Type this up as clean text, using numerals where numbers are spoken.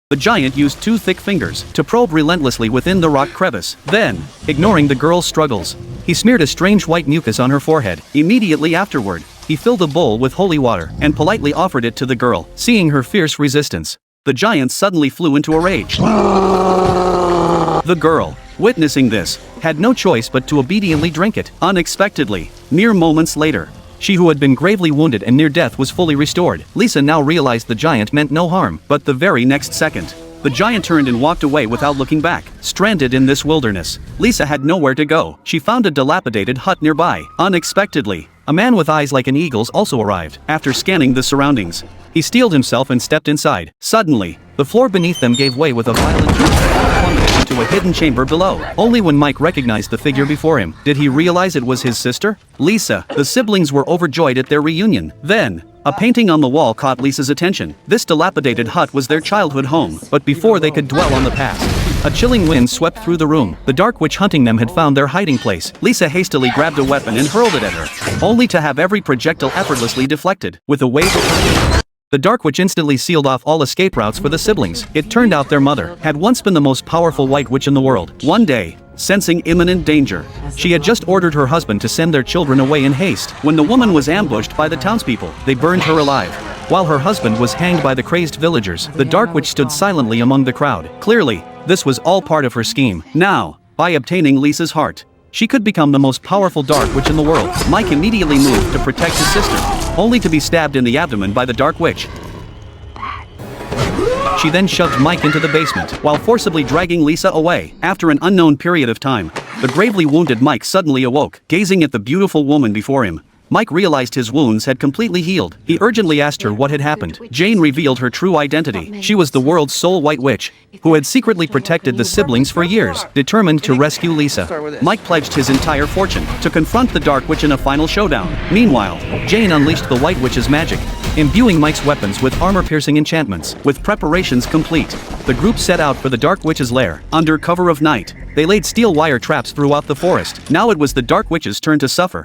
The giant used two thick fingers to probe relentlessly within the rock crevice. Then, ignoring the girl's struggles, he smeared a strange white mucus on her forehead. Immediately afterward, he filled a bowl with holy water and politely offered it to the girl. Seeing her fierce resistance, the giant suddenly flew into a rage. The girl, witnessing this, had no choice but to obediently drink it. Unexpectedly, mere moments later, she who had been gravely wounded and near death was fully restored. Lisa now realized the giant meant no harm, but the very next second, the giant turned and walked away without looking back. Stranded in this wilderness, Lisa had nowhere to go. She found a dilapidated hut nearby. Unexpectedly, a man with eyes like an eagle's also arrived. After scanning the surroundings, he steeled himself and stepped inside. Suddenly, the floor beneath them gave way with a violent plunged into a hidden chamber below. Only when Mike recognized the figure before him did he realize it was his sister, Lisa. The siblings were overjoyed at their reunion. Then, a painting on the wall caught Lisa's attention. This dilapidated hut was their childhood home, but before they could dwell on the past, a chilling wind swept through the room. The dark witch hunting them had found their hiding place. Lisa hastily grabbed a weapon and hurled it at her, only to have every projectile effortlessly deflected. With a wave of her, the dark witch instantly sealed off all escape routes for the siblings. It turned out their mother had once been the most powerful white witch in the world. One day, sensing imminent danger, she had just ordered her husband to send their children away in haste. When the woman was ambushed by the townspeople, they burned her alive. While her husband was hanged by the crazed villagers, the dark witch stood silently among the crowd. Clearly, this was all part of her scheme. Now, by obtaining Lisa's heart, she could become the most powerful dark witch in the world. Mike immediately moved to protect his sister, only to be stabbed in the abdomen by the dark witch. She then shoved Mike into the basement, while forcibly dragging Lisa away. After an unknown period of time, the gravely wounded Mike suddenly awoke. Gazing at the beautiful woman before him, Mike realized his wounds had completely healed. He urgently asked her what had happened. Jane revealed her true identity. She was the world's sole white witch, who had secretly protected the siblings for years. Determined to rescue Lisa, Mike pledged his entire fortune to confront the dark witch in a final showdown. Meanwhile, Jane unleashed the white witch's magic, imbuing Mike's weapons with armor-piercing enchantments. With preparations complete, the group set out for the dark witch's lair. Under cover of night, they laid steel wire traps throughout the forest. Now it was the dark witch's turn to suffer.